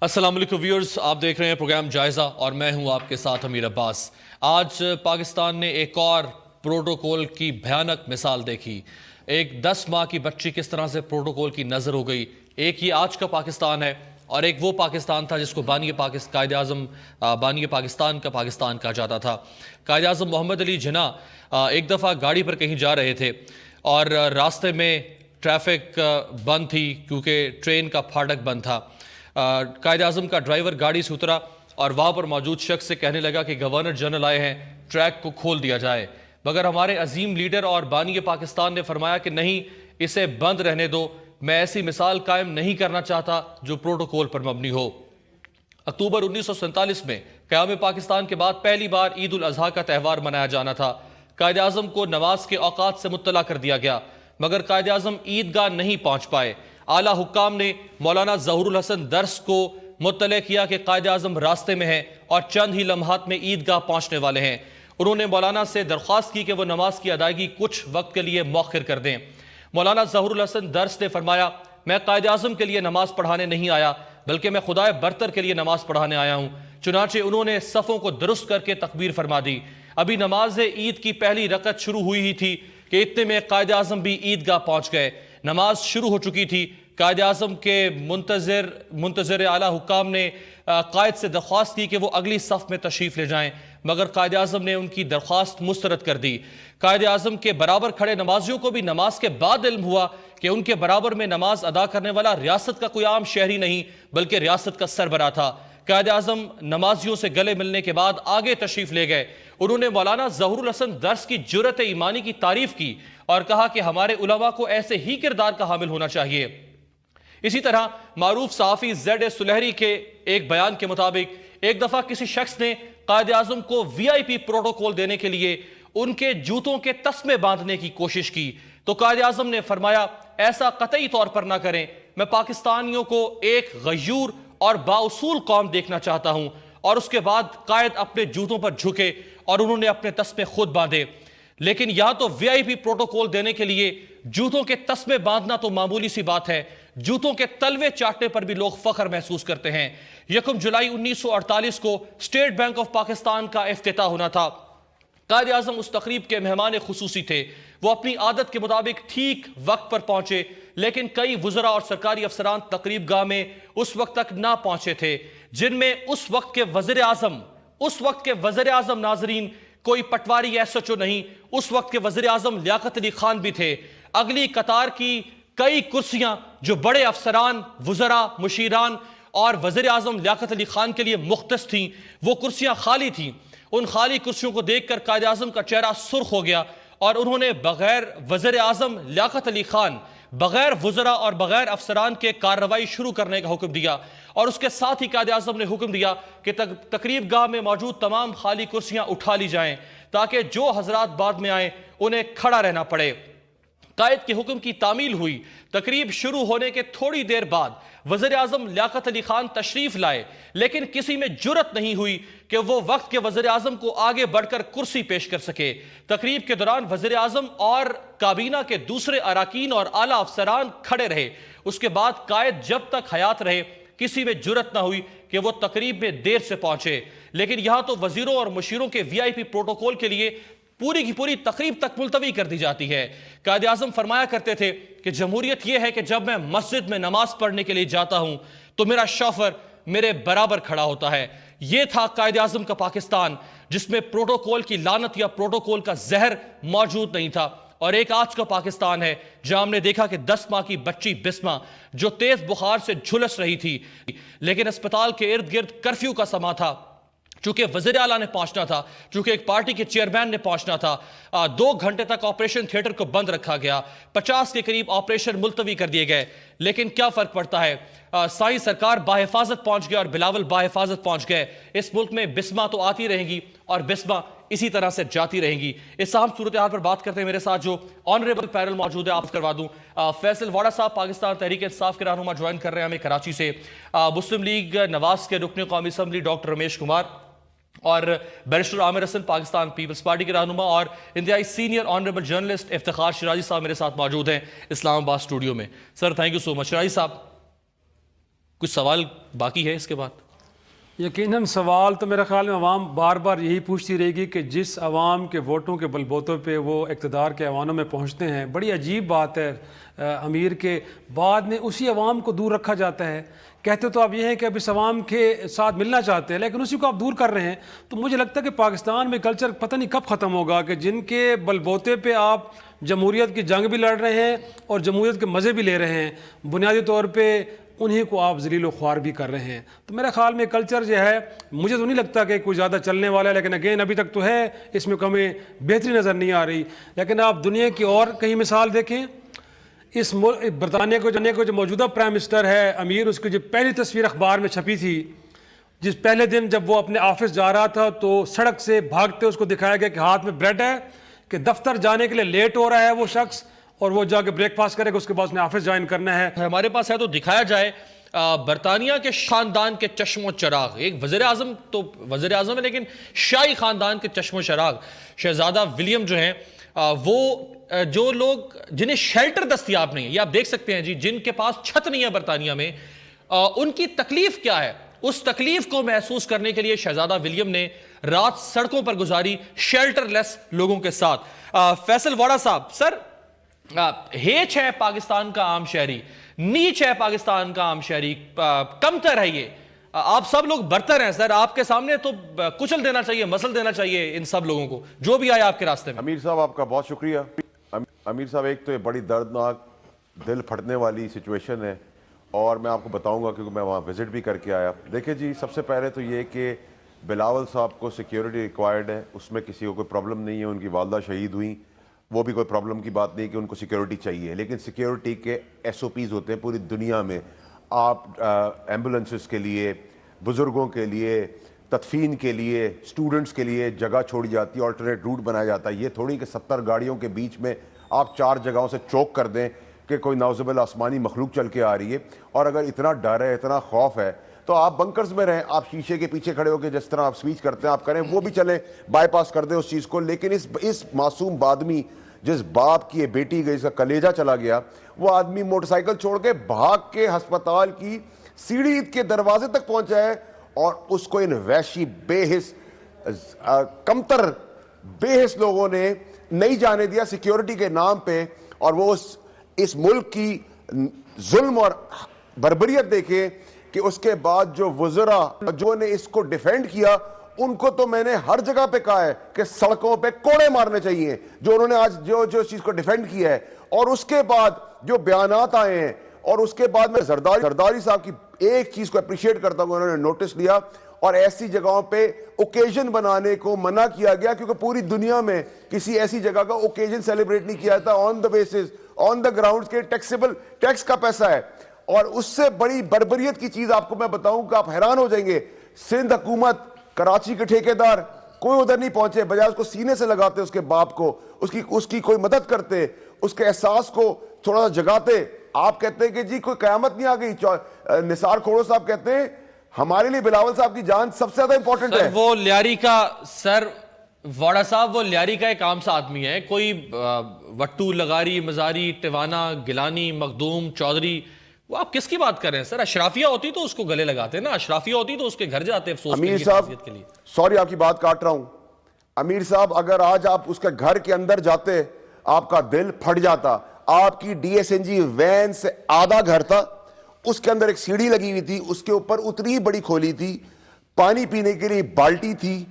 السلام علیکم ویورز، آپ دیکھ رہے ہیں پروگرام جائزہ اور میں ہوں آپ کے ساتھ امیر عباس۔ آج پاکستان نے ایک اور پروٹوکول کی بھیانک مثال دیکھی۔ ایک 10 ماہ کی بچی کس طرح سے پروٹوکول کی نظر ہو گئی۔ ایک یہ آج کا پاکستان ہے اور ایک وہ پاکستان تھا جس کو قائد اعظم بانی پاکستان کا پاکستان کہا جاتا تھا۔ قائد اعظم محمد علی جناح ایک دفعہ گاڑی پر کہیں جا رہے تھے اور راستے میں ٹریفک بند تھی کیونکہ ٹرین کا پھاٹک بند تھا۔ قائد اعظم کا ڈرائیور گاڑی سے اترا اور وہاں پر موجود شخص سے کہنے لگا کہ گورنر جنرل آئے ہیں، ٹریک کو کھول دیا جائے، مگر ہمارے عظیم لیڈر اور بانی پاکستان نے فرمایا کہ نہیں، اسے بند رہنے دو، میں ایسی مثال قائم نہیں کرنا چاہتا جو پروٹوکول پر مبنی ہو۔ اکتوبر 1947 میں قیام پاکستان کے بعد پہلی بار عید الاضحیٰ کا تہوار منایا جانا تھا۔ قائد اعظم کو نماز کے اوقات سے مطلع کر دیا گیا، مگر قائد اعظم عیدگاہ نہیں پہنچ پائے۔ اعلیٰ حکام نے مولانا ظہور الحسن درس کو مطلع کیا کہ قائد اعظم راستے میں ہیں اور چند ہی لمحات میں عیدگاہ پہنچنے والے ہیں۔ انہوں نے مولانا سے درخواست کی کہ وہ نماز کی ادائیگی کچھ وقت کے لیے مؤخر کر دیں۔ مولانا ظہور الحسن درس نے فرمایا، میں قائد اعظم کے لیے نماز پڑھانے نہیں آیا بلکہ میں خدائے برتر کے لیے نماز پڑھانے آیا ہوں۔ چنانچہ انہوں نے صفوں کو درست کر کے تکبیر فرما دی۔ ابھی نماز عید کی پہلی رکعت شروع ہوئی ہی تھی کہ اتنے میں قائد اعظم بھی عیدگاہ پہنچ گئے۔ نماز شروع ہو چکی تھی۔ قائد اعظم کے منتظر اعلیٰ حکام نے قائد سے درخواست کی کہ وہ اگلی صف میں تشریف لے جائیں، مگر قائد اعظم نے ان کی درخواست مسترد کر دی۔ قائد اعظم کے برابر کھڑے نمازیوں کو بھی نماز کے بعد علم ہوا کہ ان کے برابر میں نماز ادا کرنے والا ریاست کا کوئی عام شہری نہیں بلکہ ریاست کا سربراہ تھا۔ قائد اعظم نمازیوں سے گلے ملنے کے بعد آگے تشریف لے گئے۔ انہوں نے مولانا ظہور الحسن درس کی جرأت ایمانی کی تعریف کی اور کہا کہ ہمارے علماء کو ایسے ہی کردار کا حامل ہونا چاہیے۔ اسی طرح معروف صحافی زید سلہری کے ایک بیان کے مطابق ایک دفعہ کسی شخص نے قائد اعظم کو وی آئی پی پروٹوکول دینے کے لیے ان کے جوتوں کے تسمے باندھنے کی کوشش کی تو قائد اعظم نے فرمایا، ایسا قطعی طور پر نہ کریں، میں پاکستانیوں کو ایک غیور اور بااصول قوم دیکھنا چاہتا ہوں۔ اور اس کے بعد قائد اپنے جوتوں پر جھکے اور انہوں نے اپنے تسمے خود باندھے۔ لیکن یہاں تو وی آئی پی پروٹوکول دینے کے لیے جوتوں کے تسمے باندھنا تو معمولی سی بات ہے، جوتوں کے تلوے چاٹنے پر بھی لوگ فخر محسوس کرتے ہیں۔ 1 جولائی 1948 کو اسٹیٹ بینک آف پاکستان کا افتتاح ہونا تھا۔ قائد اعظم اس تقریب کے مہمان خصوصی تھے۔ وہ اپنی عادت کے مطابق ٹھیک وقت پر پہنچے، لیکن کئی وزراء اور سرکاری افسران تقریب گاہ میں اس وقت تک نہ پہنچے تھے، جن میں اس وقت کے وزیر اعظم ناظرین کوئی پٹواری ایس ایچ او نہیں، اس وقت کے وزیر اعظم لیاقت علی خان بھی تھے۔ اگلی قطار کی کئی کرسیاں جو بڑے افسران، وزراء، مشیران اور وزیر اعظم لیاقت علی خان کے لیے مختص تھیں، وہ کرسیاں خالی تھیں۔ ان خالی کرسیوں کو دیکھ کر قائد اعظم کا چہرہ سرخ ہو گیا اور انہوں نے بغیر وزیر اعظم لیاقت علی خان، بغیر وزراء اور بغیر افسران کے کارروائی شروع کرنے کا حکم دیا۔ اور اس کے ساتھ ہی قائد اعظم نے حکم دیا کہ تقریب گاہ میں موجود تمام خالی کرسیاں اٹھا لی جائیں تاکہ جو حضرات بعد میں آئیں انہیں کھڑا رہنا پڑے۔ قائد کے حکم کی تعمیل ہوئی۔ تقریب شروع ہونے کے تھوڑی دیر بعد وزیر اعظم لیاقت علی خان تشریف لائے، لیکن کسی میں جرأت نہیں ہوئی کہ وہ وقت کے وزیر اعظم کو آگے بڑھ کر کرسی پیش کر سکے۔ تقریب کے دوران وزیر اعظم اور کابینہ کے دوسرے اراکین اور اعلیٰ افسران کھڑے رہے۔ اس کے بعد قائد جب تک حیات رہے کسی میں جرأت نہ ہوئی کہ وہ تقریب میں دیر سے پہنچے۔ لیکن یہاں تو وزیروں اور مشیروں کے وی آئی پی پروٹوکول کے لیے پوری کی پوری تقریب تک ملتوی کر دی جاتی ہے۔ قائد اعظم فرمایا کرتے تھے کہ جمہوریت یہ ہے کہ جب میں مسجد میں نماز پڑھنے کے لیے جاتا ہوں تو میرا شوفر میرے برابر کھڑا ہوتا ہے۔ یہ تھا قائد اعظم کا پاکستان جس میں پروٹوکول کی لعنت یا پروٹوکول کا زہر موجود نہیں تھا۔ اور ایک آج کا پاکستان ہے جہاں ہم نے دیکھا کہ 10 ماہ کی بچی بسمہ جو تیز بخار سے جھلس رہی تھی، لیکن اسپتال کے ارد گرد کرفیو کا سما تھا، چونکہ وزیر اعلیٰ نے پہنچنا تھا، چونکہ ایک پارٹی کے چیئرمین نے پہنچنا تھا۔ 2 گھنٹے تک آپریشن تھیٹر کو بند رکھا گیا، 50 کے قریب آپریشن ملتوی کر دیے گئے۔ لیکن کیا فرق پڑتا ہے، سائیں سرکار باحفاظت پہنچ گئے اور بلاول باحفاظت پہنچ گئے۔ اس ملک میں بسمہ تو آتی رہیں گی اور بسمہ اسی طرح سے جاتی رہیں گی۔ اس اہم صورتحال پر بات کرتے ہیں میرے ساتھ جو آنریبل پیرل موجود ہے، آپ کروا دوں۔ فیصل واڑا صاحب پاکستان تحریک انصاف کے رہنما جوائن کر رہے ہیں ہمیں کراچی سے۔ مسلم لیگ نواز کے رکن قومی اسمبلی ڈاکٹر رمیش کمار اور بیرسٹر عامر حسن پاکستان پیپلز پارٹی کے رہنما اور انتہائی senior honourable journalist Iftikhar Shirazi صاحب میرے ساتھ موجود ہیں اسلام آباد اسٹوڈیو میں۔ سر تھینک یو سو مچ۔ شیرازی صاحب، کچھ سوال باقی ہے اس کے بعد؟ یقیناً سوال تو میرا خیال میں عوام بار بار یہی پوچھتی رہے گی کہ جس عوام کے ووٹوں کے بل بوتوں پہ وہ اقتدار کے ایوانوں میں پہنچتے ہیں، بڑی عجیب بات ہے امیر کے بعد میں اسی عوام کو دور رکھا جاتا ہے. کہتے تو آپ یہ ہیں کہ اب اس عوام کے ساتھ ملنا چاہتے ہیں، لیکن اسی کو آپ دور کر رہے ہیں. تو مجھے لگتا ہے کہ پاکستان میں کلچر پتہ نہیں کب ختم ہوگا کہ جن کے بل بوتے پہ آپ جمہوریت کی جنگ بھی لڑ رہے ہیں اور جمہوریت کے مزے بھی لے رہے ہیں، بنیادی طور پہ انہیں کو آپ ذلیل و خوار بھی کر رہے ہیں. تو میرے خیال میں کلچر جو ہے مجھے تو نہیں لگتا کہ کوئی زیادہ چلنے والا ہے، لیکن اگین ابھی تک تو ہے، اس میں ہمیں بہتری نظر نہیں آ رہی. لیکن آپ دنیا کی اور کہیں مثال دیکھیں، اس برطانیہ کو جو موجودہ پرائم منسٹر ہے امیر، اس کی جو پہلی تصویر اخبار میں چھپی تھی، جس پہلے دن جب وہ اپنے آفس جا رہا تھا تو سڑک سے بھاگتے اس کو دکھایا گیا کہ ہاتھ میں بریڈ ہے، کہ دفتر جانے کے لیے لیٹ ہو رہا ہے وہ شخص، اور وہ جا کے بریک فاسٹ کرے گا، اس کے بعد اس نے آفس جوائن کرنا ہے. ہمارے پاس ہے تو دکھایا جائے. برطانیہ کے خاندان کے چشم و چراغ، ایک وزیر اعظم تو وزیر اعظم ہے لیکن شاہی خاندان کے چشم و چراغ شہزادہ ولیم جو ہیں، وہ جو لوگ جنہیں شیلٹر دستیاب نہیں ہے، یہ آپ دیکھ سکتے ہیں جی، جن کے پاس چھت نہیں ہے برطانیہ میں، ان کی تکلیف کیا ہے، اس تکلیف کو محسوس کرنے کے لیے شہزادہ ولیم نے رات سڑکوں پر گزاری شیلٹر لیس لوگوں کے ساتھ. فیصل واڑا صاحب، سر ہیچ ہے پاکستان کا عام شہری، نیچ ہے پاکستان کا عام شہری، کمتر ہے یہ، آپ سب لوگ برتر ہیں سر، آپ کے سامنے تو کچل دینا چاہیے، مسل دینا چاہیے ان سب لوگوں کو جو بھی آیا آپ کے راستے میں. امیر صاحب آپ کا بہت شکریہ. امیر صاحب ایک تو یہ بڑی دردناک دل پھٹنے والی سچویشن ہے، اور میں آپ کو بتاؤں گا کیونکہ میں وہاں وزٹ بھی کر کے آیا. دیکھیں جی، سب سے پہلے تو یہ کہ بلاول صاحب کو سیکیورٹی ریکوائرڈ ہے، اس میں کسی کو کوئی پرابلم نہیں ہے. ان کی والدہ شہید ہوئیں، وہ بھی کوئی پرابلم کی بات نہیں کہ ان کو سیکیورٹی چاہیے، لیکن سیکیورٹی کے ایس او پیز ہوتے ہیں پوری دنیا میں. آپ ایمبولنسز کے لیے، بزرگوں کے لیے، تدفین کے لیے، اسٹوڈنٹس کے لیے جگہ چھوڑی جاتی ہے، آلٹرنیٹ روٹ بنایا جاتا ہے. یہ تھوڑی کہ 70 گاڑیوں کے بیچ میں آپ 4 جگہوں سے چوک کر دیں کہ کوئی نعوذ باللہ آسمانی مخلوق چل کے آ رہی ہے. اور اگر اتنا ڈر ہے، اتنا خوف ہے، تو آپ بنکرز میں رہیں، آپ شیشے کے پیچھے کھڑے ہو کے جس طرح آپ سپیچ کرتے ہیں آپ کریں، وہ بھی چلیں، بائی پاس کر دیں اس چیز کو. لیکن اس معصوم بادمی، جس باپ کی یہ بیٹی گئی، اس کا کلیجہ چلا گیا، وہ آدمی موٹر سائیکل چھوڑ کے بھاگ کے ہسپتال کی سیڑھی کے دروازے تک پہنچا ہے، اور اس کو ان وحشی بے حس کمتر بے حس لوگوں نے نہیں جانے دیا سیکیورٹی کے نام پہ. اور وہ اس ملک کی ظلم اور بربریت دیکھے کہ اس کے بعد جو وزراء جو نے اس کو ڈیفینڈ کیا، ان کو تو میں نے ہر جگہ پہ کہا ہے کہ سڑکوں پہ کوڑے مارنے چاہیے جو انہوں نے آج جو اس چیز کو ڈیفینڈ کیا ہے. اور اس کے بعد جو بیانات آئے ہیں، اور اس کے بعد میں زرداری صاحب کی ایک چیز کو اپریشیٹ کرتا ہوں، انہوں نے نوٹس لیا اور ایسی جگہوں پہ اوکیزن بنانے کو منع کیا گیا، کیونکہ پوری دنیا میں کسی ایسی جگہ کا اوکیزن سیلیبریٹ نہیں کیا جاتا آن دا بیسز، آن دا گراؤنڈ کے ٹیکسیبل ٹیکس کا پیسہ ہے. اور اس سے بڑی بربریت کی چیز آپ کو میں بتاؤں کہ آپ حیران ہو جائیں گے، سندھ حکومت، کراچی کے ٹھیکیدار کوئی ادھر نہیں پہنچے، بجائے اس کو سینے سے لگاتے، اس کے باپ کو، اس کی کوئی مدد کرتے، اس کے احساس کو تھوڑا سا جگاتے. آپ کہتے ہیں کہ جی کوئی قیامت نہیں آ گئی. نثار کھوڑو صاحب کہتے ہیں ہمارے لیے بلاول صاحب کی جان سب سے زیادہ امپورٹنٹ ہے. وہ لیاری کا، سر واڑا صاحب وہ لیاری کا ایک عام سا آدمی ہے، کوئی وٹو، لغاری، مزاری، ٹیوانا، گیلانی، مخدوم، چودھری، وہ آپ کس کی بات کر رہے ہیں سر؟ اشرافیہ ہوتی تو اس کو گلے لگاتے نا، اشرافیہ ہوتی تو اس کے گھر جاتے افسوس امیر صاحب سوری آپ کی بات کاٹ رہا ہوں. امیر صاحب اگر آج آپ اس کے گھر کے اندر جاتے آپ کا دل پھٹ جاتا. آپ کی D S N G van سے آدھا گھر تھا، اس کے اندر ایک سیڑھی لگی ہوئی تھی، اس کے اوپر اتنی بڑی کھولی تھی، پانی پینے کے لیے بالٹی تھی،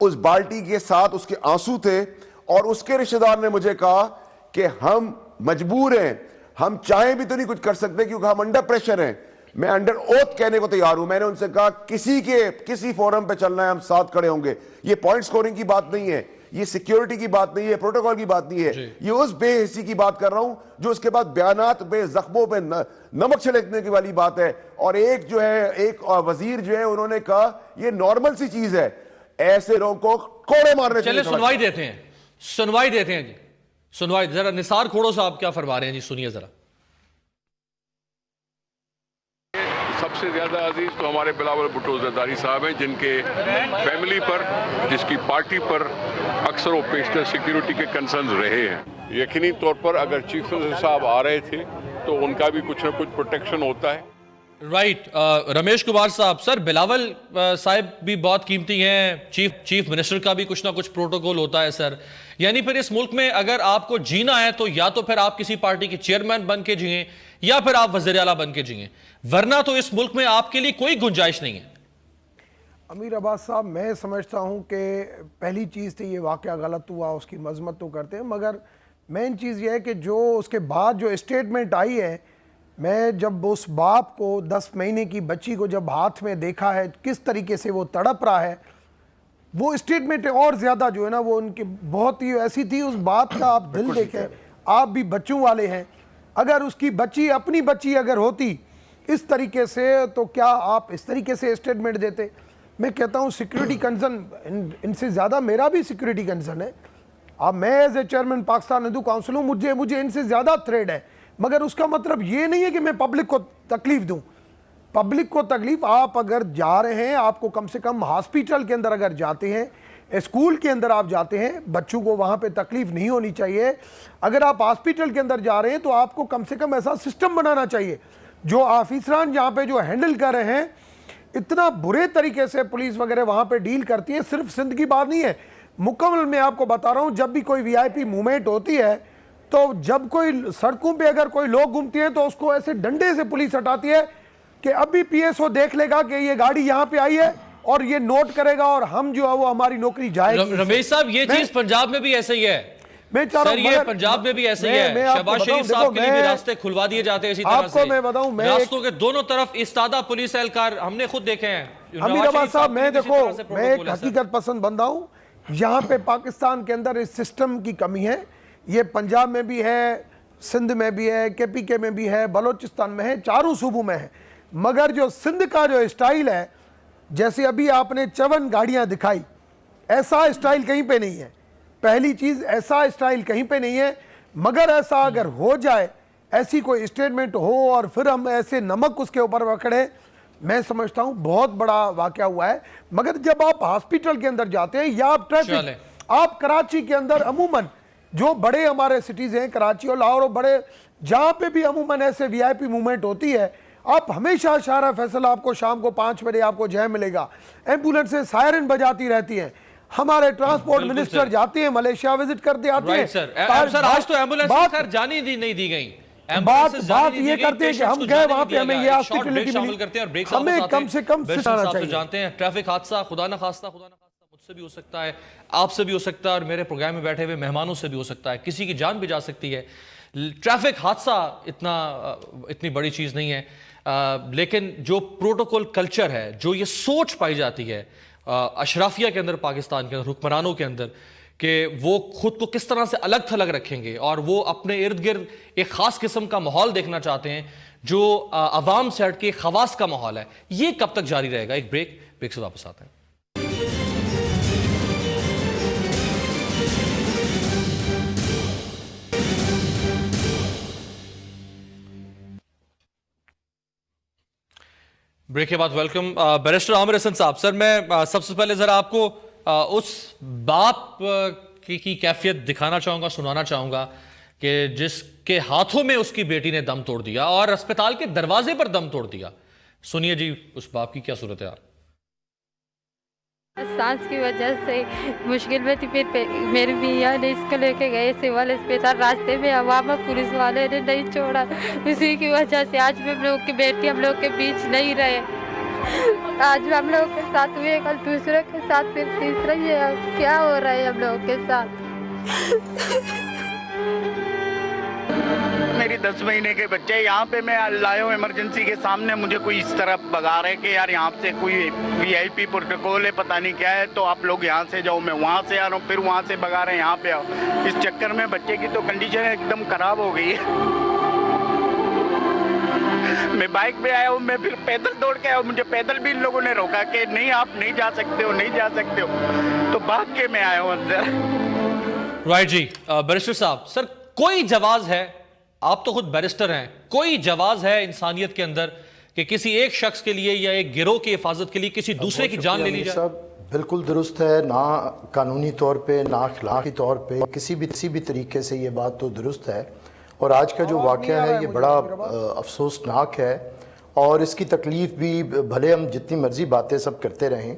اس بالٹی کے ساتھ اس کے آنسو تھے. اور اس کے رشتہ دار نے مجھے کہا کہ ہم مجبور ہیں، ہم چاہیں بھی تو نہیں کچھ کر سکتے کیونکہ ہم انڈر پریشر ہیں. میں انڈر اوتھ کہنے کو تیار ہوں. میں نے ان سے کہا کسی فورم پہ چلنا ہے ہم ساتھ کھڑے ہوں گے. یہ پوائنٹ سکورنگ کی بات نہیں ہے، یہ سیکیورٹی کی بات نہیں ہے، پروٹوکول کی بات نہیں ہے، یہ اس بے حسی کی بات کر رہا ہوں جو اس کے بعد بیانات پہ، زخموں پہ نمک چھڑکنے کی والی بات ہے. اور ایک جو ہے، ایک وزیر جو ہے، انہوں نے کہا یہ نارمل سی چیز ہے، ایسے لوگوں کو کوڑے مارنے چاہیے. چلے سنوائی دیتے ہیں جی، سنوائی ذرا نثار کھوڑو صاحب کیا فرما رہے ہیں جی، سنیے ذرا. سب سے زیادہ عزیز تو ہمارے بلاول بھٹو زرداری صاحب ہیں، جن کے فیملی پر، جس کی پارٹی پر اکثر و بیشتر سیکیورٹی کے کنسرنز رہے ہیں. یقینی طور پر اگر چیف منسٹر صاحب آ رہے تھے تو ان کا بھی کچھ نہ کچھ پروٹیکشن ہوتا ہے. رائٹ رمیش کمار صاحب، سر بلاول صاحب بھی بہت قیمتی ہیں، چیف منسٹر کا بھی کچھ نہ کچھ پروٹوکول ہوتا ہے سر، یعنی پھر اس ملک میں اگر آپ کو جینا ہے تو یا تو پھر آپ کسی پارٹی کے چیئرمین بن کے جئیں یا پھر آپ وزیر اعلیٰ بن کے جئیں، ورنہ تو اس ملک میں آپ کے لیے کوئی گنجائش نہیں ہے۔ امیر عباس صاحب، میں سمجھتا ہوں کہ پہلی چیز تو یہ واقعہ غلط ہوا، اس کی مذمت تو کرتے ہیں، مگر مین چیز یہ ہے کہ جو اس کے بعد جو اسٹیٹمنٹ آئی ہے، میں جب اس باپ کو 10 مہینے کی بچی کو جب ہاتھ میں دیکھا ہے کس طریقے سے وہ تڑپ رہا ہے، وہ اسٹیٹمنٹ اور زیادہ جو ہے نا وہ ان کی بہت ہی ایسی تھی، اس بات کا آپ دل دیکھیں، آپ بھی بچوں والے ہیں، اگر اس کی بچی اپنی بچی اگر ہوتی اس طریقے سے تو کیا آپ اس طریقے سے اسٹیٹمنٹ دیتے؟ میں کہتا ہوں سیکیورٹی کنسرن ان سے زیادہ میرا بھی سیکیورٹی کنسرن ہے، اب میں as a chairman Pakistan Hindu council ہوں، مجھے ان سے زیادہ تھریڈ ہے، مگر اس کا مطلب یہ نہیں ہے کہ میں پبلک کو تکلیف دوں۔ پبلک کو تکلیف، آپ اگر جا رہے ہیں، آپ کو کم سے کم ہاسپیٹل کے اندر اگر جاتے ہیں، اسکول کے اندر آپ جاتے ہیں، بچوں کو وہاں پہ تکلیف نہیں ہونی چاہیے۔ اگر آپ ہاسپیٹل کے اندر جا رہے ہیں تو آپ کو کم سے کم ایسا سسٹم بنانا چاہیے، جو آفیسران جہاں پہ جو ہینڈل کر رہے ہیں اتنا برے طریقے سے پولیس وغیرہ وہاں پہ ڈیل کرتی ہے، صرف سندھ کی بات نہیں ہے، مکمل میں آپ کو بتا رہا ہوں، جب بھی کوئی وی آئی پی موومنٹ ہوتی ہے تو جب کوئی سڑکوں پہ اگر کوئی لوگ گھومتے ہیں تو اس کو ایسے ڈنڈے سے پولیس ہٹاتی ہے کہ اب بھی پی ایس او دیکھ لے گا کہ یہ گاڑی یہاں پہ آئی ہے اور یہ نوٹ کرے گا اور ہم جو ہے وہ ہماری نوکری جائے گی۔ رمیش صاحب یہ چیز پنجاب میں بھی ایسے ہی ہے سر، یہ پنجاب میں بھی ایسے ہی ہے، شہباز شریف صاحب کے لیے بھی راستے کھلوا دیے جاتے ہیں اسی طرح سے، راستوں کے دونوں طرف استادہ پولیس اہلکار ہم نے خود دیکھے ہیں۔ امیر عباس صاحب، میں دیکھو میں ایک حقیقت پسند بندہ ہوں، یہاں پہ پاکستان کے اندر اس سسٹم کی کمی ہے، یہ پنجاب میں بھی ہے، سندھ میں بھی ہے، کے پی کے میں بھی ہے، بلوچستان میں ہے، چاروں صوبوں میں ہے، مگر جو سندھ کا جو اسٹائل ہے، جیسے ابھی آپ نے 54 گاڑیاں دکھائی، ایسا اسٹائل کہیں پہ نہیں ہے، پہلی چیز ایسا اسٹائل کہیں پہ نہیں ہے، مگر ایسا اگر ہو جائے، ایسی کوئی اسٹیٹمنٹ ہو اور پھر ہم ایسے نمک اس کے اوپر رکھڑے، میں سمجھتا ہوں بہت بڑا واقعہ ہوا ہے۔ مگر جب آپ ہاسپیٹل کے اندر جاتے ہیں یا آپ ٹریفک، آپ کراچی کے اندر عموماً جو بڑے ہمارے سٹیز ہیں، کراچی اور لاہور اور بڑے جہاں پہ بھی عموماً ایسے وی آئی پی موومنٹ ہوتی ہے، آپ ہمیشہ شارع فیصل آپ کو شام کو 5 بجے آپ کو جیم ملے گا، ایمبولینسیں سائرن بجاتی رہتی ہیں، ہمارے ٹرانسپورٹ منسٹر جاتے ہیں ملیشیا وزٹ کرتے آتے ہیں۔ سر آج تو ایمبولینس خیر جانی نہیں دی گئی، بات یہ کرتے ہیں کہ ہم گئے وہاں پہ ہمیں یہ ہاسپٹلٹی ملی، ہمیں کم سے کم سسٹانا چاہیے۔ جانتے ہیں ٹریفک حادثہ خدا نہ خواستہ مجھ سے بھی ہو سکتا ہے، آپ سے بھی ہو سکتا ہے، اور میرے پروگرام میں بیٹھے ہوئے مہمانوں سے بھی ہو سکتا ہے، کسی کی جان بھی جا سکتی ہے۔ ٹریفک حادثہ اتنی بڑی چیز نہیں ہے، لیکن جو پروٹوکول کلچر ہے، جو یہ سوچ پائی جاتی ہے اشرافیہ کے اندر، پاکستان کے اندر، حکمرانوں کے اندر، کہ وہ خود کو کس طرح سے الگ تھلگ رکھیں گے اور وہ اپنے ارد گرد ایک خاص قسم کا ماحول دیکھنا چاہتے ہیں جو عوام سے ہٹ کے خواص کا ماحول ہے، یہ کب تک جاری رہے گا؟ ایک بریک سے واپس آتے ہیں۔ بریک کے بعد ویلکم بیرسٹر عامر حسن صاحب۔ سر میں سب سے پہلے ذرا آپ کو اس باپ کی کیفیت دکھانا چاہوں گا، سنانا چاہوں گا کہ جس کے ہاتھوں میں اس کی بیٹی نے دم توڑ دیا اور اسپتال کے دروازے پر دم توڑ دیا۔ سنیے جی اس باپ کی کیا صورت ہے۔ سانس کی وجہ سے مشکل میں تھی، پھر میری میاں نے اس کو لے کے گئے سول اسپتال، راستے میں عوام پولیس والے نے نہیں چھوڑا، اسی کی وجہ سے آج بھی ہم لوگ کی بیٹی ہم لوگ کے بیچ نہیں رہے، آج ہم لوگ کے ساتھ ہوئے، کل دوسرے کے ساتھ، پھر تیسرا، یہ کیا ہو رہا ہے ہم لوگ کے ساتھ؟ میری 10 مہینے کے بچے یہاں پہ میں لایا ہوں ایمرجنسی کے سامنے، مجھے کوئی اس طرح بگا رہے کہ یار یہاں سے کوئی وی آئی پی پروٹوکول ہے، پتہ نہیں کیا ہے، تو آپ لوگ یہاں سے جاؤ، میں وہاں سے آ رہا ہوں، پھر وہاں سے بگا رہے ہیں یہاں پہ آؤ۔ اس چکر میں بچے کی تو کنڈیشن ایک دم خراب ہو گئی ہے۔ میں بائک پہ آیا ہوں، میں پھر پیدل دوڑ کے آیا ہوں، مجھے پیدل بھی ان لوگوں نے روکا کہ نہیں آپ نہیں جا سکتے ہو، نہیں جا سکتے ہو، تو بھاگ کے میں آیا ہوں اندر۔ رائٹ جی بیرسٹر صاحب، سر کوئی جواز ہے، آپ تو خود بیرسٹر ہیں، کوئی جواز ہے انسانیت کے اندر کہ کسی ایک شخص کے لیے یا ایک گروہ کی حفاظت کے لیے کسی دوسرے کی جان لے لی جائے؟ بالکل درست ہے، نہ قانونی طور پہ نہ اخلاقی طور پہ کسی بھی طریقے سے یہ بات تو درست ہے، اور آج کا جو واقعہ ہے یہ بڑا افسوسناک ہے، اور اس کی تکلیف بھی بھلے ہم جتنی مرضی باتیں سب کرتے رہیں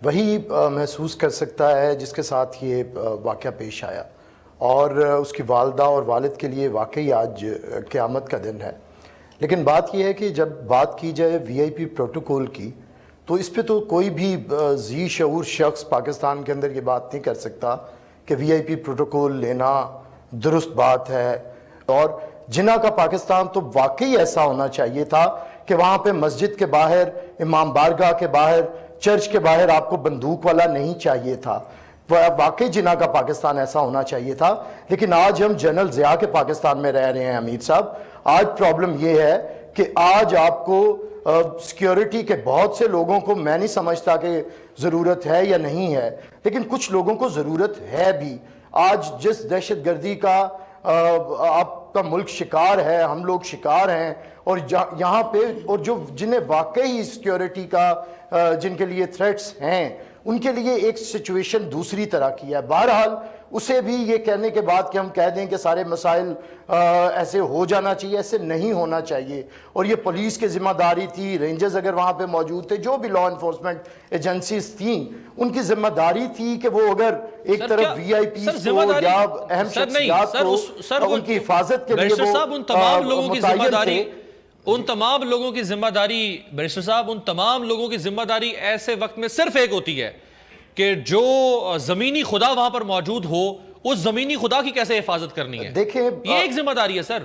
وہی محسوس کر سکتا ہے جس کے ساتھ یہ واقعہ پیش آیا، اور اس کی والدہ اور والد کے لیے واقعی آج قیامت کا دن ہے۔ لیکن بات یہ ہے کہ جب بات کی جائے وی آئی پی پروٹوکول کی تو اس پہ تو کوئی بھی ذی شعور شخص پاکستان کے اندر یہ بات نہیں کر سکتا کہ وی آئی پی پروٹوکول لینا درست بات ہے۔ اور جناح کا پاکستان تو واقعی ایسا ہونا چاہیے تھا کہ وہاں پہ مسجد کے باہر، امام بارگاہ کے باہر، چرچ کے باہر آپ کو بندوق والا نہیں چاہیے تھا۔ واقعی جناح کا پاکستان ایسا ہونا چاہیے تھا۔ لیکن آج ہم جنرل ضیاء کے پاکستان میں رہ رہے ہیں امیر صاحب۔ آج پرابلم یہ ہے کہ آج آپ کو سیکیورٹی کے بہت سے لوگوں کو میں نہیں سمجھتا کہ ضرورت ہے یا نہیں ہے، لیکن کچھ لوگوں کو ضرورت ہے بھی۔ آج جس دہشت گردی کا آپ کا ملک شکار ہے، ہم لوگ شکار ہیں، اور یہاں پہ اور جو جنہیں واقعی سیکیورٹی کا جن کے لیے تھریٹس ہیں ان کے لیے ایک سچویشن دوسری طرح کی ہے۔ بہرحال اسے بھی یہ کہنے کے بعد کہ ہم کہہ دیں کہ سارے مسائل ایسے ہو جانا چاہیے، ایسے نہیں ہونا چاہیے، اور یہ پولیس کی ذمہ داری تھی، رینجرز اگر وہاں پہ موجود تھے، جو بھی لا انفورسمنٹ ایجنسیز تھیں ان کی ذمہ داری تھی کہ وہ اگر ایک طرف وی آئی پی کو یا اہم شخصیات کو ان کی حفاظت کے لیے وہ ان تمام لوگوں کی ذمہ متعین داری تھے۔ ان تمام لوگوں کی ذمہ داری بیرسٹر صاحب ان تمام لوگوں کی ذمہ داری ایسے وقت میں صرف ایک ہوتی ہے کہ جو زمینی خدا وہاں پر موجود ہو اس زمینی خدا کی کیسے حفاظت کرنی ہے۔ دیکھیں یہ ایک ذمہ داری ہے سر،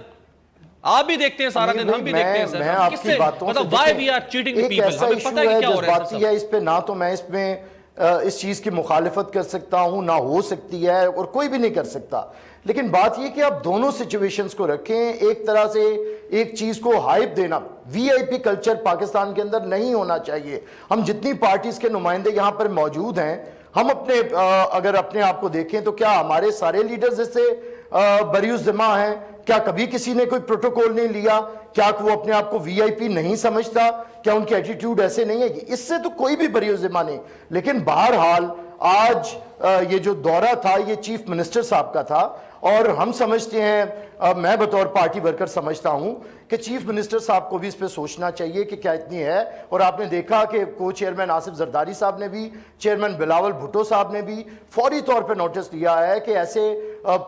آپ بھی دیکھتے ہیں سارا دن، ہم بھی دیکھتے ہیں سر، میں آپ کی باتوں سے why we are cheating the ایک people، ایسا ہمیں ایشو پتہ ہے کہ ہے کیا ہو رہا ہے جذباتی ہے، اس پہ نہ تو میں اس میں اس چیز کی مخالفت کر سکتا ہوں، نہ ہو سکتی ہے، اور کوئی بھی نہیں کر سکتا۔ لیکن بات یہ کہ آپ دونوں سچویشنز کو رکھیں، ایک طرح سے ایک چیز کو ہائپ دینا، وی آئی پی کلچر پاکستان کے اندر نہیں ہونا چاہیے۔ ہم جتنی پارٹیز کے نمائندے یہاں پر موجود ہیں، ہم اگر اپنے آپ کو دیکھیں تو کیا ہمارے سارے لیڈرز اس سے بری الذمہ ہیں؟ کیا کبھی کسی نے کوئی پروٹوکول نہیں لیا؟ کیا وہ اپنے آپ کو وی آئی پی نہیں سمجھتا؟ کیا ان کی ایٹیٹیوڈ ایسے نہیں ہے؟ اس سے تو کوئی بھی بری الذمہ نہیں۔ لیکن بہرحال آج یہ جو دورہ تھا یہ چیف منسٹر صاحب کا تھا، اور ہم سمجھتے ہیں، میں بطور پارٹی ورکر سمجھتا ہوں کہ چیف منسٹر صاحب کو بھی اس پہ سوچنا چاہیے کہ کیا اتنی ہے۔ اور آپ نے دیکھا کہ کو چیئرمین آصف زرداری صاحب نے بھی، چیئرمین بلاول بھٹو صاحب نے بھی فوری طور پہ نوٹس لیا ہے کہ ایسے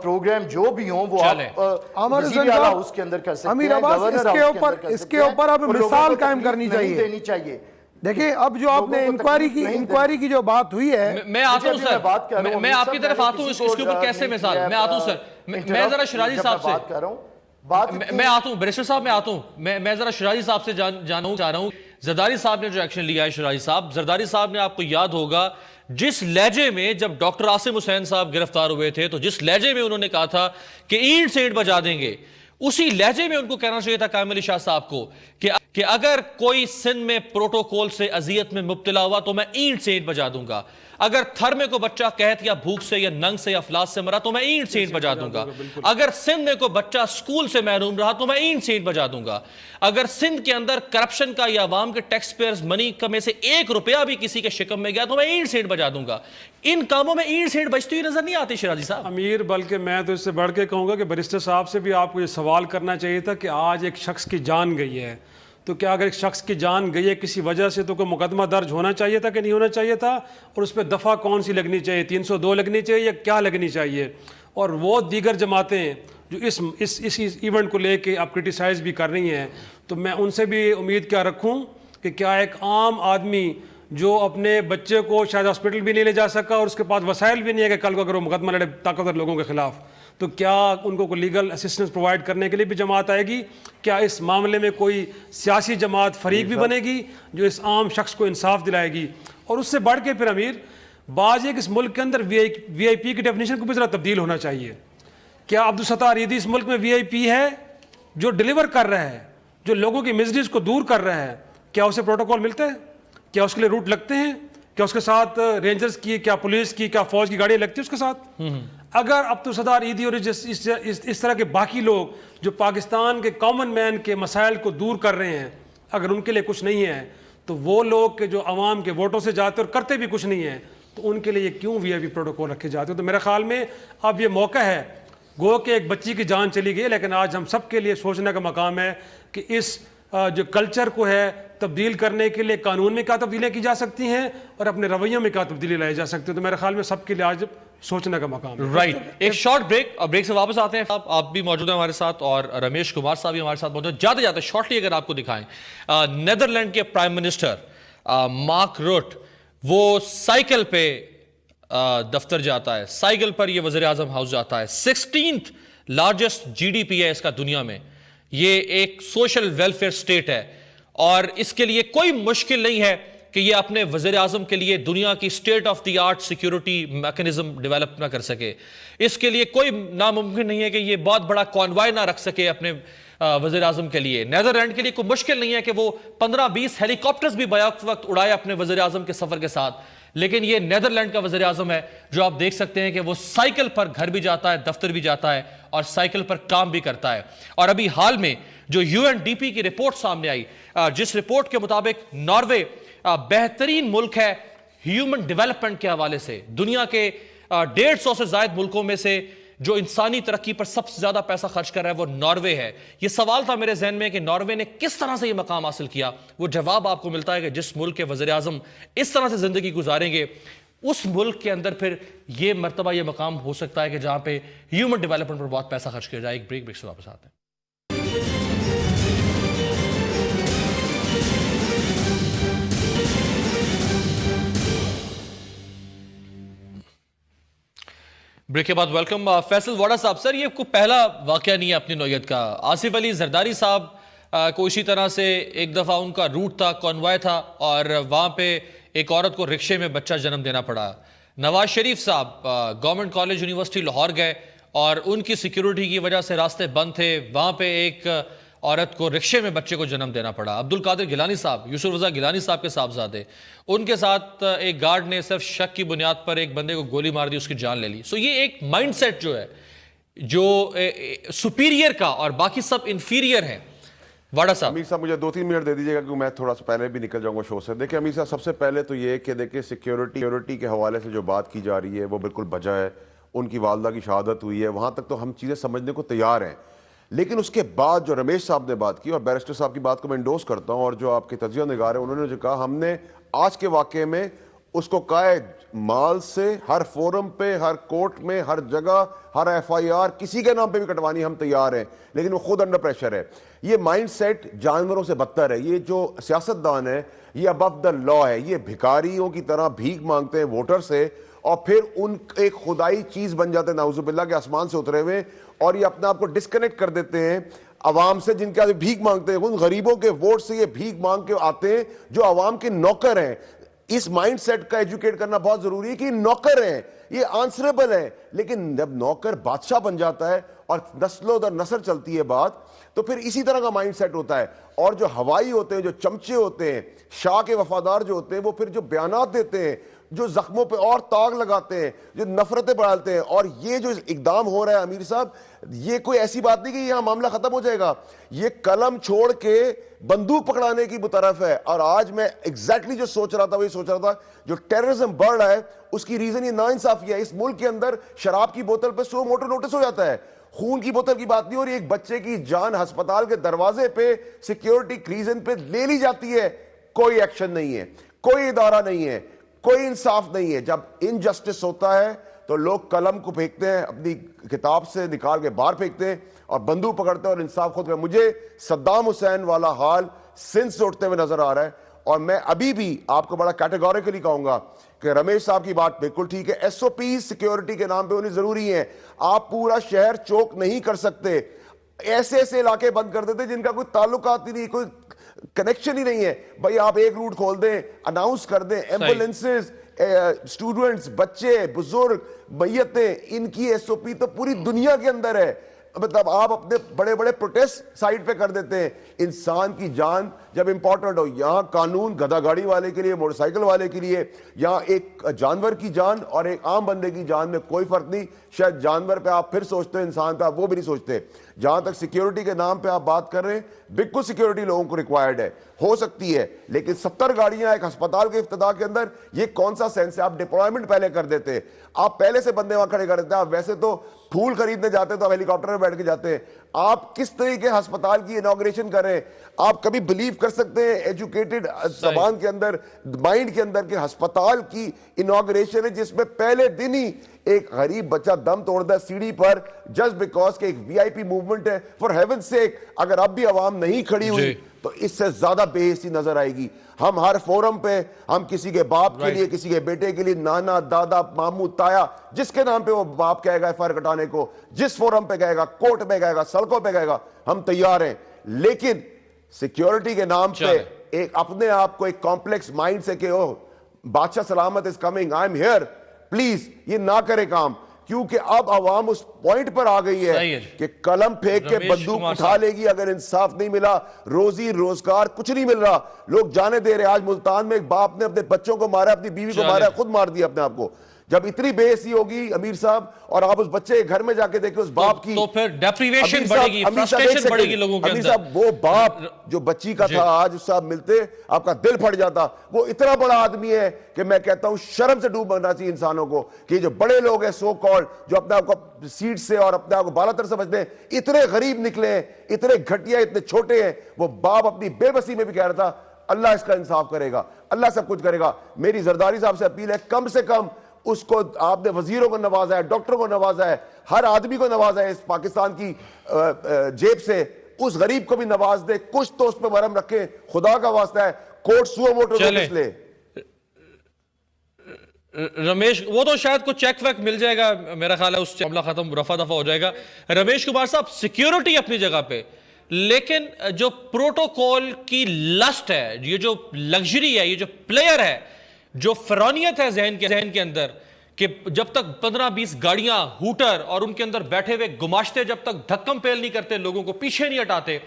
پروگرام جو بھی ہوں وہ آپ وزیر اعلیٰ اس کے اندر کر سکتے ہیں، امیر عباس اس کے اوپر اب مثال قائم کرنی چاہیے۔ دیکھیں اب جو آپ نے انکوائری کی جو بات ہوئی ہے، میں آتا ہوں سر، میں آپ کی طرف آتا ہوں، اس کے اوپر کیسے مثال، میں آتا ہوں سر، میں ذرا شرازی صاحب سے میں آتا ہوں، بیرسٹر صاحب میں آتا ہوں، میں ذرا شرازی صاحب سے جاننا چاہ رہا ہوں۔ زرداری صاحب نے جو ایکشن لیا ہے، شرازی صاحب، زرداری صاحب نے، آپ کو یاد ہوگا جس لہجے میں جب ڈاکٹر عاصم حسین صاحب گرفتار ہوئے تھے تو جس لہجے میں انہوں نے کہا تھا کہ اینٹ سینٹ بجا دیں گے، اسی لہجے میں ان کو کہنا چاہیے تھا قائم علی شاہ صاحب کو کہ اگر کوئی سندھ میں پروٹوکول سے اذیت میں مبتلا ہوا تو میں اینٹ سینٹ بجا دوں گا، اگر تھر میں کوئی بچہ قحط یا بھوک سے یا ننگ سے یا افلاس سے مرا تو میں اینٹ سینٹ بجا دوں گا، اگر سندھ میں کوئی بچہ سکول سے محروم رہا تو میں اینٹ سینٹ بجا دوں گا، اگر سندھ کے اندر کرپشن کا یا عوام کے ٹیکس پیئرز منی کا میں سے 1 روپیہ بھی کسی کے شکم میں گیا تو میں اینٹ سینٹ بجا دوں گا۔ ان کاموں میں اینٹ سینٹ بجتی ہوئی نظر نہیں آتی شرازی صاحب۔ امیر، بلکہ میں تو اس سے بڑھ کے کہوں گا کہ بیرسٹر صاحب سے بھی آپ کو یہ سوال کرنا چاہیے تھا کہ آج ایک شخص کی جان گئی ہے، تو کیا اگر ایک شخص کی جان گئی ہے کسی وجہ سے تو کوئی مقدمہ درج ہونا چاہیے تھا کہ نہیں ہونا چاہیے تھا؟ اور اس پہ دفعہ کون سی لگنی چاہیے، 302 لگنی چاہیے یا کیا لگنی چاہیے؟ اور وہ دیگر جماعتیں جو اس ایونٹ کو لے کے آپ کرٹیسائز بھی کر رہی ہیں، تو میں ان سے بھی امید کیا رکھوں کہ کیا ایک عام آدمی جو اپنے بچے کو شاید ہاسپٹل بھی نہیں لے جا سکا اور اس کے پاس وسائل بھی نہیں ہے کہ کل کو اگر وہ مقدمہ لڑے طاقتور لوگوں کے خلاف، تو کیا ان کو کوئی لیگل اسسٹنس پرووائڈ کرنے کے لیے بھی جماعت آئے گی؟ کیا اس معاملے میں کوئی سیاسی جماعت فریق بھی بنے گی جو اس عام شخص کو انصاف دلائے گی؟ اور اس سے بڑھ کے پھر امیر، بعض یہ کہ اس ملک کے اندر وی آئی پی کی ڈیفینیشن کو بھی ذرا تبدیل ہونا چاہیے۔ کیا عبدالستار عیدی اس ملک میں وی آئی پی ہے جو ڈیلیور کر رہا ہے، جو لوگوں کی مزریز کو دور کر رہا ہے؟ کیا اسے پروٹوکول ملتے ہیں؟ کیا اس کے لیے روٹ لگتے ہیں؟ کیا اس کے ساتھ رینجرز کی، کیا پولیس کی، کیا فوج کی گاڑیاں لگتی ہیں اس کے ساتھ؟ اگر عبدالستار عیدی اور اس طرح کے باقی لوگ جو پاکستان کے کامن مین کے مسائل کو دور کر رہے ہیں، اگر ان کے لیے کچھ نہیں ہے، تو وہ لوگ کہ جو عوام کے ووٹوں سے جاتے اور کرتے بھی کچھ نہیں ہیں، تو ان کے لیے کیوں وی آئی پی پروٹوکول رکھے جاتے ہیں؟ تو میرے خیال میں اب یہ موقع ہے، گو کہ ایک بچی کی جان چلی گئی، لیکن آج ہم سب کے لیے سوچنے کا مقام ہے کہ اس جو کلچر کو ہے تبدیل کرنے کے لیے قانون میں کیا تبدیلیاں کی جا سکتی ہیں اور اپنے رویوں میں کیا تبدیلی لائی جا سکتی ہے. تو میرے خیال میں سب کے لیے آج سوچنے کا مقام ہے. رائٹ, ایک شارٹ بریک, اور بریک سے واپس آتے ہیں. آپ بھی موجود ہیں ہمارے ساتھ اور رمیش کمار صاحب بھی ہمارے ساتھ موجود ہیں. جاتے جاتے شارٹلی اگر آپ کو دکھائیں, نیدرلینڈ کے پرائم منسٹر مارک روٹ, وہ سائیکل پہ دفتر جاتا ہے, سائیکل پر یہ وزیر اعظم ہاؤس جاتا ہے. 16th largest G D P ہے اس کا دنیا میں. یہ ایک سوشل ویلفیئر سٹیٹ ہے اور اس کے لیے کوئی مشکل نہیں ہے کہ یہ اپنے وزیر اعظم کے لیے دنیا کی state of the art security mechanism develop نہ کر سکے. اس کے لیے کوئی ناممکن نہیں ہے کہ یہ بہت بڑا کانوائے نہ رکھ سکے اپنے وزیر اعظم کے لیے. نیدرلینڈ کے لیے کوئی مشکل نہیں ہے کہ وہ 15-20 ہیلی کاپٹرز بھی بیک وقت اڑائے اپنے وزیر اعظم کے سفر کے ساتھ. لیکن یہ نیدرلینڈ کا وزیر اعظم ہے جو آپ دیکھ سکتے ہیں کہ وہ سائیکل پر گھر بھی جاتا ہے, دفتر بھی جاتا ہے اور سائیکل پر کام بھی کرتا ہے. اور ابھی حال میں جو UNDP کی رپورٹ سامنے آئی, جس رپورٹ کے مطابق ناروے بہترین ملک ہے ہیومن ڈیولپمنٹ کے حوالے سے. دنیا کے 150 سے زائد ملکوں میں سے جو انسانی ترقی پر سب سے زیادہ پیسہ خرچ کر رہا ہے وہ ناروے ہے. یہ سوال تھا میرے ذہن میں کہ ناروے نے کس طرح سے یہ مقام حاصل کیا. وہ جواب آپ کو ملتا ہے کہ جس ملک کے وزیر اعظم اس طرح سے زندگی گزاریں گے, اس ملک کے اندر پھر یہ مرتبہ یہ مقام ہو سکتا ہے کہ جہاں پہ ہیومن ڈیولپمنٹ پر بہت پیسہ خرچ کیا جائے. ایک بریک سے واپس آتے ہیں. بریک کے بعد ویلکم. فیصل واڈا صاحب, سر یہ کوئی پہلا واقعہ نہیں ہے اپنی نوعیت کا. آصف علی زرداری صاحب کو اسی طرح سے ایک دفعہ ان کا روٹ تھا, کانوائے تھا, اور وہاں پہ ایک عورت کو رکشے میں بچہ جنم دینا پڑا. نواز شریف صاحب گورنمنٹ کالج یونیورسٹی لاہور گئے اور ان کی سیکیورٹی کی وجہ سے راستے بند تھے, وہاں پہ ایک عورت کو رکشے میں بچے کو جنم دینا پڑا. عبد القادر گیلانی صاحب, یوسف رضا گیلانی صاحب کے صاحبزادے, ان کے ساتھ ایک گارڈ نے صرف شک کی بنیاد پر ایک بندے کو گولی مار دی, اس کی جان لے لی. سو یہ ایک مائنڈ سیٹ جو ہے جو سپیریئر کا, اور باقی سب انفیریئر ہیں. واڈا صاحب, امیر صاحب مجھے 2-3 منٹ دے دیجیے گا کہ میں تھوڑا سا پہلے بھی نکل جاؤں گا شو سے. دیکھیں امیر صاحب, سب سے پہلے تو یہ کہ دیکھیں سیکیورٹی کے حوالے سے جو بات کی جا رہی ہے وہ بالکل بجا ہے. ان کی والدہ کی شہادت ہوئی ہے, وہاں تک تو ہم چیزیں سمجھنے کو تیار ہیں. لیکن اس کے بعد جو رمیش صاحب نے بات کی, اور بیرسٹر صاحب کی بات کو میں انڈوس کرتا ہوں, اور جو آپ کے تجزیہ نگار ہیں انہوں نے جو کہا, ہم نے آج کے واقعے میں اس کو کہا ہے مال سے ہر فورم پہ, ہر کورٹ میں, ہر جگہ, ہر FIR کسی کے نام پہ بھی کٹوانی ہم تیار ہیں, لیکن وہ خود انڈر پریشر ہے. یہ مائنڈ سیٹ جانوروں سے بدتر ہے. یہ جو سیاستدان ہے یہ ابو دا لا ہے. یہ بھکاریوں کی طرح بھیک مانگتے ہیں ووٹر سے, اور پھر ان ایک خدائی چیز بن جاتے ہیں نعوذ باللہ کے آسمان سے اترے ہوئے, اور یہ اپنے آپ کو ڈسکنیکٹ کر دیتے ہیں عوام سے جن کے بھیک مانگتے ہیں. ان غریبوں کے ووٹ سے یہ بھیک مانگ کے آتے ہیں جو عوام کے نوکر ہیں. اس مائنڈ سیٹ کا ایجوکیٹ کرنا بہت ضروری ہے کہ یہ نوکر ہیں, یہ آنسریبل ہیں. لیکن جب نوکر بادشاہ بن جاتا ہے اور نسلوں در نسل چلتی ہے بات, تو پھر اسی طرح کا مائنڈ سیٹ ہوتا ہے. اور جو ہوائی ہوتے ہیں, جو چمچے ہوتے ہیں, شاہ کے وفادار جو ہوتے ہیں, وہ پھر جو بیانات دیتے ہیں, جو زخموں پہ اور تاغ لگاتے ہیں, جو نفرتیں بڑھالتے ہیں. اور یہ جو اقدام ہو رہا ہے امیر صاحب, یہ کوئی ایسی بات نہیں کہ یہاں معاملہ ختم ہو جائے گا. یہ قلم چھوڑ کے بندوق پکڑانے کی طرف ہے. اور آج میں ایگزیکٹلی جو سوچ رہا تھا وہی سوچ رہا تھا, جو ٹیررزم بڑھ رہا ہے اس کی ریزن یہ ناانصافی ہے. اس ملک کے اندر شراب کی بوتل پہ 100 موٹر نوٹس ہو جاتا ہے, خون کی بوتل کی بات نہیں ہو رہی. ایک بچے کی جان ہسپتال کے دروازے پہ سیکیورٹی ریزن پہ لے لی جاتی ہے, کوئی ایکشن نہیں ہے, کوئی ادارہ نہیں ہے, کوئی انصاف نہیں ہے. جب انجسٹس ہوتا ہے تو لوگ قلم کو پھینکتے ہیں, اپنی کتاب سے نکال کے باہر پھینکتے ہیں اور بندوق پکڑتے ہیں اور انصاف خود. مجھے صدام حسین والا حال سندھ سے اٹھتے ہوئے نظر آ رہا ہے. اور میں ابھی بھی آپ کو بڑا کیٹیگوریکلی کہوں گا کہ رمیش صاحب کی بات بالکل ٹھیک ہے. SOPs سیکیورٹی کے نام پہ ہونی ضروری ہیں. آپ پورا شہر چوک نہیں کر سکتے. ایسے علاقے بند کر دیتے جن کا کوئی تعلقات ہی نہیں, کوئی کنیکشن ہی نہیں ہے. بھائی آپ ایک روٹ کھول دیں, اناؤنس کر دیں, ایمبولینسز, اسٹوڈنٹس, بچے, بزرگ, میتیں, ان کی SOP تو پوری دنیا کے اندر ہے. مطلب آپ اپنے بڑے بڑے پروٹیسٹ سائٹ پہ کر دیتے ہیں. انسان کی جان جب امپورٹنٹ ہو, یہاں قانون گدھا گاڑی والے کے لیے, موٹر سائیکل والے کے لیے, یہاں ایک جانور کی جان اور ایک عام بندے کی جان میں کوئی فرق نہیں. شاید جانور پہ آپ پھر سوچتے ہیں, انسان پہ آپ وہ بھی نہیں سوچتے. جہاں تک سیکیورٹی کے نام پہ آپ بات کر رہے ہیں, بالکل سیکیورٹی لوگوں کو ریکوائرڈ ہے, ہو سکتی ہے, لیکن 70 گاڑیاں ایک ہسپتال کے افتتاح کے اندر, یہ کون سا سینس ہے؟ آپ ڈپلائمنٹ پہلے کر دیتے, آپ پہلے سے بندے وہاں کھڑے کر دیتے. آپ ویسے تو پھول خریدنے جاتے تو آپ ہیلی کاپٹر میں بیٹھ کے جاتے ہیں. آپ کس طریقے ہسپتال کی انوگریشن کر رہے ہیں؟ آپ کبھی بلیو کر سکتے ہیں ایجوکیٹڈ زبان کے اندر مائنڈ کے اندر کہ ہسپتال کی انوگریشن ہے جس میں پہلے دن ہی ایک غریب بچہ دم توڑتا ہے سیڑھی پر جسٹ بیکاز کہ ایک وی آئی پی موومنٹ ہے. فار ہیون سیک اگر اب بھی عوام نہیں کھڑی ہوئی تو اس سے زیادہ بے حسی نظر آئے گی. ہم ہر فورم پہ ہم کسی کے باپ کے لیے کسی کے بیٹے کے لیے نانا دادا مامو تایا جس کے نام پہ وہ باپ کہے گا ایف آئی آر کٹانے کو, جس فورم پہ کہے گا, کورٹ میں کہے گا, سڑکوں پہ کہے گا, ہم تیار ہیں. لیکن سیکیورٹی کے نام پہ ایک اپنے آپ کو ایک کمپلیکس مائنڈ سے کہ بادشاہ سلامت is coming, I am here, please یہ نہ کرے کام. کیونکہ اب عوام اس پوائنٹ پر آ گئی ہے کہ قلم پھینک کے بندوق اٹھا لے گی اگر انصاف نہیں ملا, روزی روزگار کچھ نہیں مل رہا, لوگ جانے دے رہے. آج ملتان میں ایک باپ نے اپنے بچوں کو مارا, اپنی بیوی کو مارا, خود مار دیا اپنے آپ کو. جب اتنی بے حسی ہوگی امیر صاحب, اور آپ اس بچے کے گھر میں جا کے دیکھیں اس باپ کی, تو پھر ڈیپریویشن بڑھے گی, فرسٹریشن بڑھے گی لوگوں کے امیر اندر. صاحب وہ باپ جو بچی کا تھا آج اس سے آپ ملتے آپ کا دل پھٹ جاتا. وہ اتنا بڑا آدمی ہے کہ میں کہتا ہوں شرم سے ڈوب بننا چاہیے انسانوں کو کہ جو بڑے لوگ ہیں سو کالڈ جو اپنے آپ کو سیٹ سے اور اپنے آپ کو بالا تر سمجھتے ہیں, اتنے غریب نکلے ہیں, اتنے گھٹیا, اتنے چھوٹے ہیں. وہ باپ اپنی بے بسی میں بھی کہہ رہا تھا اللہ اس کا انصاف کرے گا, اللہ سب کچھ کرے گا. میری زرداری صاحب سے اپیل ہے کم سے کم اس کو, آپ نے وزیروں کو نوازا ہے, ڈاکٹروں کو نوازا ہے, ہر آدمی کو نوازا ہے اس پاکستان کی جیب سے, اس غریب کو بھی نواز دے, کچھ تو اس پہ مرہم رکھے, خدا کا واسطہ ہے. کورٹ سو موٹو کو کس لے. رمیش وہ تو شاید کچھ چیک ویک مل جائے گا, میرا خیال ہے اس معاملہ ختم رفع دفع ہو جائے گا. رمیش کمار صاحب, سیکیورٹی اپنی جگہ پہ, لیکن جو پروٹوکول کی لسٹ ہے, یہ جو لگژری ہے, یہ جو پلیئر ہے, جو فرونیت ہے ذہن کے اندر کہ جب تک 15-20 گاڑیاں ہوٹر اور ان کے اندر بیٹھے ہوئے گماشتے جب تک دھکم پیل نہیں کرتے, لوگوں کو پیچھے نہیں ہٹاتے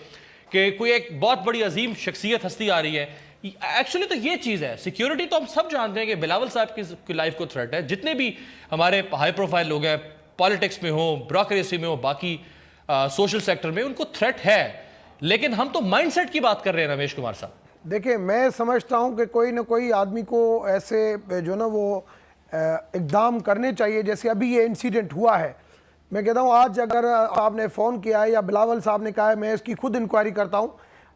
کہ کوئی ایک بہت بڑی عظیم شخصیت ہستی آ رہی ہے. ایکچولی تو یہ چیز ہے سیکیورٹی. تو ہم سب جانتے ہیں کہ بلاول صاحب کی لائف کو تھریٹ ہے, جتنے بھی ہمارے ہائی پروفائل لوگ ہیں پالیٹکس میں ہوں, بیوروکریسی میں ہوں, باقی سوشل سیکٹر میں, ان کو تھریٹ ہے. لیکن ہم تو مائنڈ سیٹ کی بات کر رہے ہیں رمیش کمار صاحب. دیکھیں میں سمجھتا ہوں کہ کوئی نہ کوئی آدمی کو ایسے جو نا وہ اقدام کرنے چاہیے. جیسے ابھی یہ انسیڈنٹ ہوا ہے, میں کہتا ہوں آج اگر آپ نے فون کیا ہے یا بلاول صاحب نے کہا ہے میں اس کی خود انکوائری کرتا ہوں,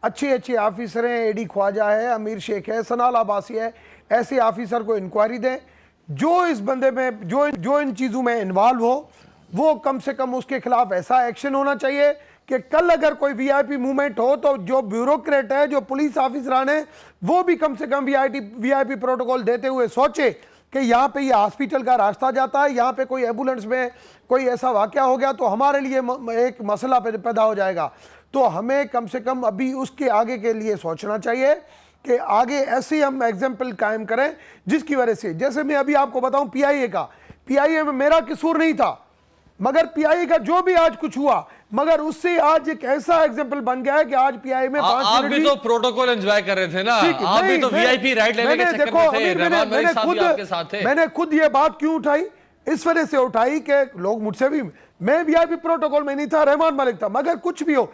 اچھے آفیسر ہیں, اے ڈی خواجہ ہے, امیر شیخ ہے, سنال عباسی ہے, ایسے آفیسر کو انکوائری دیں جو اس بندے میں جو ان چیزوں میں انوالو ہو. وہ کم سے کم اس کے خلاف ایسا ایکشن ہونا چاہیے کہ کل اگر کوئی وی آئی پی موومنٹ ہو تو جو بیوروکریٹ ہے, جو پولیس آفیسران ہیں, وہ بھی کم سے کم وی آئی پی پروٹوکول دیتے ہوئے سوچے کہ یہاں پہ یہ ہاسپیٹل کا راستہ جاتا ہے, یہاں پہ کوئی ایمبولینس میں کوئی ایسا واقعہ ہو گیا تو ہمارے لیے ایک مسئلہ پیدا ہو جائے گا. تو ہمیں کم سے کم ابھی اس کے آگے کے لیے سوچنا چاہیے کہ آگے ایسی ہم ایگزامپل قائم کریں جس کی وجہ سے, جیسے میں ابھی آپ کو بتاؤں پی آئی اے میں میرا قصور نہیں تھا, مگر پی آئی اے کا جو بھی آج کچھ ہوا, مگر اس سے آج ایک ایسا ایگزامپل بن گیا ہے کہ آج پی آئی اے میں 5 منٹ آپ بھی تو پروٹوکول انجوائے کر رہے تھے نا, آپ بھی تو وی آئی پی رائٹ لینے کے چکر میں تھے, رحمان ملک صاحب بھی آپ کے ساتھ تھے. میں نے خود یہ بات کیوں اٹھائی, اس وجہ سے اٹھائی کہ لوگ مجھ سے بھی, میں وی آئی پی پروٹوکول میں نہیں تھا, رحمان ملک تھا, مگر کچھ بھی ہو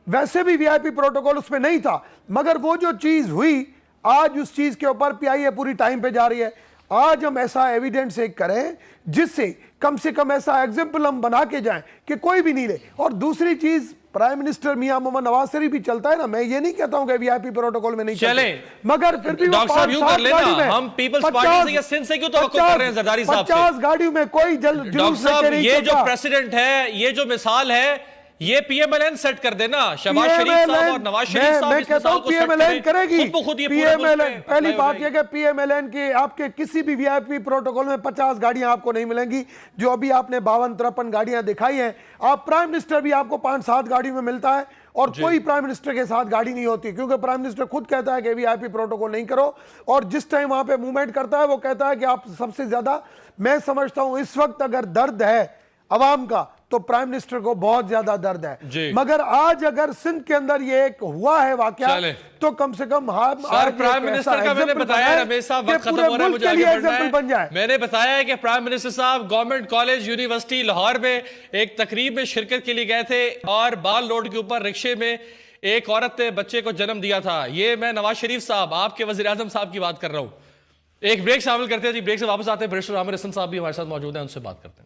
ویسے بھی وی آئی پی پروٹوکول اس میں نہیں تھا, مگر وہ جو چیز ہوئی آج اس چیز کے اوپر پی آئی اے پوری ٹائم پہ جا رہی ہے. آج ہم ایسا ایویڈنس ایک کریں جس سے کم سے کم ایسا ایگزامپل ہم بنا کے جائیں کہ کوئی بھی نہیں لے. اور دوسری چیز, پرائم منسٹر میاں محمد نواز شریف بھی چلتا ہے نا, میں یہ نہیں کہتا ہوں کہ وی آئی پی پروٹوکول میں نہیں چلے, مگر پھر بھی ڈاکٹر صاحب یوں کر لینا, ہم پیپلز پارٹی سے یا سندھ سے کیوں توقع کر رہے ہیں زرداری صاحب سے. 50 گاڑیوں میں کوئی جلوس لے کے نہیں یہ جو پریسیڈنٹ ہے, یہ جو مثال ہے, یہ P M L N set کر دینا. شہباز شریف صاحب اور نواز شریف صاحب اس مثال کو سیٹ کریں, خود بخود یہ پورا ملک. پہلی بات یہ کہ پی ایم ایل این کی آپ کے کسی بھی وی آئی پی پروٹوکول میں 50 گاڑیاں آپ کو نہیں ملیں گی, جو ابھی آپ نے 52-53 گاڑیاں دکھائی ہیں. آپ پرائم منسٹر بھی آپ کو 5-7 گاڑیوں میں ملتا ہے, اور کوئی پرائم منسٹر کے ساتھ گاڑی نہیں ہوتی, کیونکہ پرائم منسٹر خود کہتا ہے کہ وی آئی پی پروٹوکول نہیں کرو, اور جس ٹائم وہاں پہ موومنٹ کرتا ہے وہ کہتا ہے کہ آپ سب سے زیادہ, میں سمجھتا ہوں اس وقت اگر درد ہے عوام کا تو پرائم منسٹر کو بہت زیادہ درد ہے. مگر آج اگر سندھ کے اندر یہ ایک ہوا ہے واقعہ تو کم سے کم پرائم منسٹر کا میں نے بتایا, رمیش صاحب وقت ختم ہو رہا ہے, مجھے آگے بڑھنا ہے. میں نے بتایا ہے کہ پرائم منسٹر صاحب گورنمنٹ کالج یونیورسٹی لاہور میں ایک تقریب میں شرکت کے لیے گئے تھے, اور بال روڈ کے اوپر رکشے میں ایک عورت نے بچے کو جنم دیا تھا. یہ میں نواز شریف صاحب آپ کے وزیر اعظم صاحب کی بات کر رہا ہوں. ایک بریک شامل کرتے ہیں جی, بریک سے واپس آتے ہیں. بریسٹر عامر حسن صاحب بھی ہمارے ساتھ موجود ہیں, ان سے بات کرتے ہیں.